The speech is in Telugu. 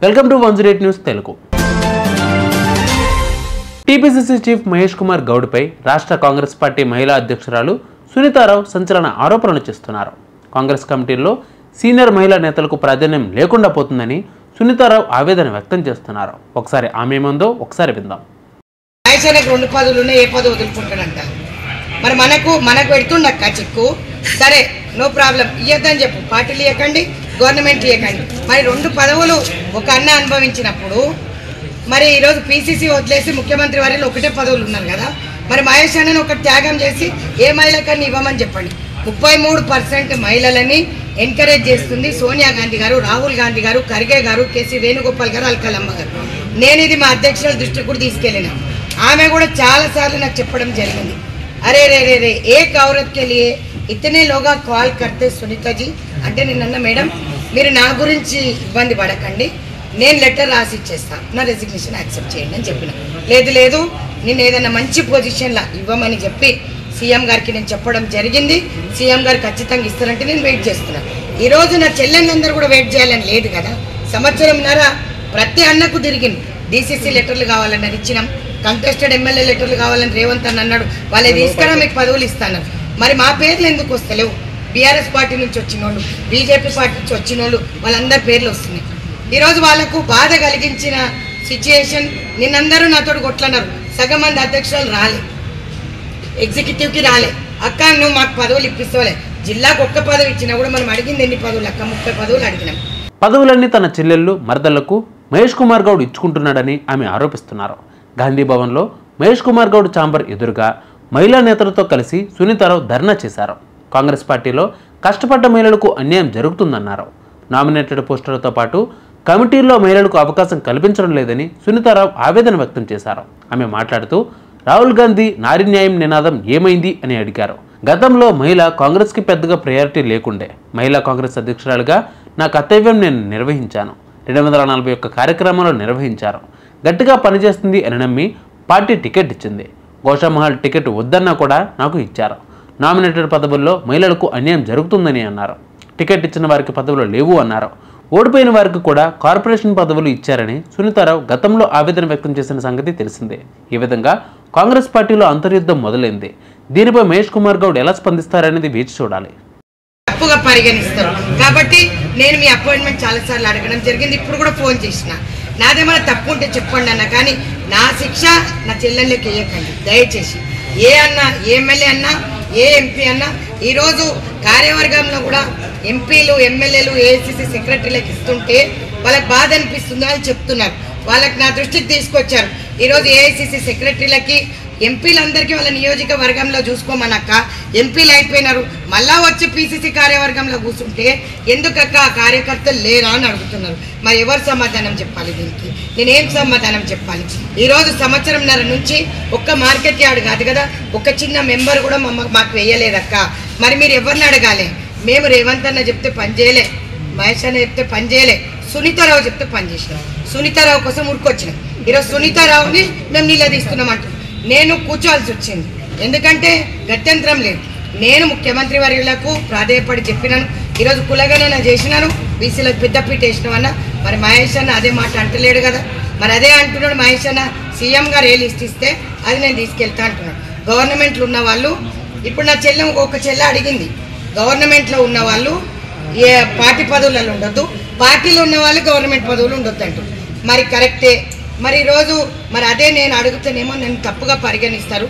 Welcome to 108 news Telugu. TPCC chief Mahesh Kumar గౌడ్పై రాష్ట్ర కాంగ్రెస్ పార్టీ మహిళా అధ్యక్షురాలు సునీతారావు సంచలన ఆరోపణలు చేస్తున్నారు. కాంగ్రెస్ కమిటీల్లో సీనియర్ మహిళా నేతలకు ప్రాధాన్యం లేకుండా పోతుందని సునీతారావు ఆవేదన వ్యక్తం చేస్తున్నారు. ఒకసారి ఆమె ఏమందో ఒకసారి విందాం. రెండు పదవులు ఏ పదవి వదులుకుంటాడంట, మరి మనకు పెడుతుండక్క చిక్కు. సరే, నో ప్రాబ్లం, ఇయ్యద్దని చెప్పు. పార్టీలు ఇవ్వకండి, గవర్నమెంట్ ఇవ్వకండి. మరి 2 పదవులు ఒక అన్న అనుభవించినప్పుడు మరి ఈరోజు పీసీసీ వదిలేసి ముఖ్యమంత్రి వారిలో ఒకటే పదవులు ఉన్నారు కదా, మరి మహేష్ అన్నని ఒక త్యాగం చేసి ఏ మహిళకన్నా ఇవ్వమని చెప్పండి. 33% మహిళలని ఎంకరేజ్ చేస్తుంది సోనియా గాంధీ గారు, రాహుల్ గాంధీ గారు, ఖర్గే గారు, కేసీ వేణుగోపాల్ గారు, అల్కలమ్మ గారు. నేను ఇది మా అధ్యక్షుల దృష్టికి కూడా తీసుకెళ్ళిన. ఆమె కూడా చాలాసార్లు నాకు చెప్పడం జరిగింది, అరే రే రే రే एक औरत के लिए इतने लोग कॉल करते सुनीता जी అంటే నిన్న మేడం మీరు నా గురించి ఇబ్బంది పడకండి, నేను లెటర్ రాసి ఇచ్చేస్తా, నా రెసిగ్నేషన్ యాక్సెప్ట్ చేయండి అని చెప్పిన. లేదు నేను ఏదైనా మంచి పొజిషన్లో ఇవ్వమని చెప్పి సీఎం గారికి నేను చెప్పడం జరిగింది. సీఎం గారు ఖచ్చితంగా ఇస్తారంటే నేను వెయిట్ చేస్తున్నాను. ఈరోజు నా చెల్లెళ్ళందరూ కూడా వెయిట్ చేయాలని లేదు కదా. సంవత్సరంన్నర ప్రతి అన్నకు తిరిగింది. డీసీసీ లెటర్లు కావాలన్నారు, ఇచ్చినాం. కంటెస్టెడ్ ఎమ్మెల్యే లెటర్లు కావాలని రేవంత్ అని అన్నాడు, వాళ్ళే తీసుకురా మీకు పదవులు ఇస్తాను. మరి మా పేర్లు ఎందుకు వస్తలేవు? బీఆర్ఎస్ పార్టీ నుంచి వచ్చిన వాళ్ళు, బీజేపీ పార్టీ నుంచి వచ్చిన వాళ్ళు, వాళ్ళందరి పేర్లు వస్తున్నాయి. ఈరోజు వాళ్ళకు బాధ కలిగించిన సిచ్యుయేషన్. నిన్నందరూ నాతో కొట్లన్నారు, సగం మంది అధ్యక్షులు రాలే, ఎగ్జిక్యూటివ్కి రాలే. అక్క నువ్వు మాకు పదవులు ఇప్పిస్తావులే, జిల్లాకు ఒక్క పదవి ఇచ్చినా కూడా మనం అడిగింది ఎన్ని పదవులు అక్క? 30 పదవులు అడిగినాం. పదవులన్నీ తన చెల్లెళ్ళు మరదళ్లకు మహేష్ కుమార్ గౌడ్ ఇచ్చుకుంటున్నాడని ఆమె ఆరోపిస్తున్నారు. గాంధీ భవన్లో మహేష్ కుమార్ గౌడ్ ఛాంబర్ ఎదురుగా మహిళా నేతలతో కలిసి సునీతారావు ధర్నా చేశారు. కాంగ్రెస్ పార్టీలో కష్టపడ్డ మహిళలకు అన్యాయం జరుగుతుందన్నారు. నామినేటెడ్ పోస్టులతో పాటు కమిటీల్లో మహిళలకు అవకాశం కల్పించడం లేదని సునీతారావు ఆవేదన వ్యక్తం చేశారు. ఆమె మాట్లాడుతూ రాహుల్ గాంధీ నారీ న్యాయం నినాదం ఏమైంది అని అడిగారు. గతంలో మహిళ కాంగ్రెస్కి పెద్దగా ప్రయారిటీ లేకుండే, మహిళా కాంగ్రెస్ అధ్యక్షురాలుగా నా కర్తవ్యం నేను నిర్వహించాను. 241 కార్యక్రమాలు నిర్వహించారు. గట్టిగా పనిచేస్తుంది అని నమ్మి పార్టీ టికెట్ ఇచ్చింది. గోషామహల్ టికెట్ వద్దన్నా కూడా నాకు ఇచ్చారు. నామినేటెడ్ పదవుల్లో మహిళలకు అన్యాయం జరుగుతుందని అన్నారు. టికెట్ ఇచ్చిన వారికి పదవులు లేవు అన్నారు. ఓడిపోయిన వారికి కూడా కార్పొరేషన్ పదవులు ఇచ్చారని సునీతారావు గతంలో ఆవేదన వ్యక్తం చేసిన సంగతి తెలిసిందే. ఈ విధంగా కాంగ్రెస్ పార్టీలో అంతర్యుద్ధం మొదలైంది. దీనిపై మహేష్ కుమార్ గౌడ్ ఎలా స్పందిస్తారనేది వేచి చూడాలి. తప్పుగా పరిగణిస్తారు కాబట్టి నేను మీ అపాయింట్మెంట్ చాలాసార్లు అడగడం జరిగింది. ఇప్పుడు కూడా ఫోన్ చేసిన, నాదేమైనా తప్పు ఉంటే చెప్పండి అన్న, కానీ నా శిక్ష నా చెల్లెళ్ళకి వేయకండి దయచేసి. ఏ అన్నా, ఏ ఎమ్మెల్యే అన్నా, ఏ ఎంపీ అన్నా ఈరోజు కార్యవర్గంలో కూడా ఎంపీలు, ఎమ్మెల్యేలు, ఏఐసిసి సెక్రటరీలకు ఇస్తుంటే వాళ్ళకి బాధ అనిపిస్తుందో అని చెప్తున్నారు. వాళ్ళకి నా దృష్టికి తీసుకొచ్చారు. ఈరోజు ఏఐసిసి సెక్రటరీలకి, ఎంపీలందరికీ వాళ్ళ నియోజకవర్గంలో చూసుకోమనక్క, ఎంపీలు అయిపోయినారు, మళ్ళా వచ్చి పీసీసీ కార్యవర్గంలో కూర్చుంటే ఎందుకక్క కార్యకర్తలు లేరా అని అడుగుతున్నారు. మరి ఎవరు సమాధానం చెప్పాలి దీనికి? నేనేం సమాధానం చెప్పాలి? ఈరోజు సంవత్సరంన్నర నుంచి ఒక్క మార్కెట్ యార్డ్ కాదు కదా, ఒక చిన్న మెంబర్ కూడా మాకు వేయలేదక్క. మరి మీరు ఎవరిని అడగాలి? మేము రేవంత్ అన్న చెప్తే పని చేయలే, మహేష్ అన్న చెప్తే పని చేయలే, సునీతారావు చెప్తే పని చేసినాం. సునీతారావు కోసం ఉరికొచ్చినాం. ఈరోజు సునీతారావుని మేము నిలదీస్తున్నాం అంటున్నాం. నేను కూర్చోవాల్సి వచ్చింది, ఎందుకంటే గత్యంతరం లేదు. నేను ముఖ్యమంత్రి వర్యులకు ప్రాధేయపడి చెప్పినాను, ఈరోజు కులగణన చేసినాను, బీసీలకు పెద్దపీట వేసినామన్నా. మరి మహేష్ అన్న అదే మాట అంటలేడు కదా, మరి అదే అంటున్నాడు మహేష్ అన్న. సీఎం గారు ఏ లిస్ట్ ఇస్తే అది నేను తీసుకెళ్తా అంటున్నాడు. గవర్నమెంట్లో ఉన్న వాళ్ళు, ఇప్పుడు నా చెల్లె ఒక చెల్లె అడిగింది, గవర్నమెంట్లో ఉన్న వాళ్ళు ఏ పార్టీ పదవులలో ఉండొద్దు, పార్టీలో ఉన్న వాళ్ళు గవర్నమెంట్ పదవులు ఉండొద్దు అంటారు. మరి కరెక్టే. మరి ఈరోజు మరి అదే నేను అడుగుతానేమో నన్ను తప్పుగా పరిగణిస్తారు.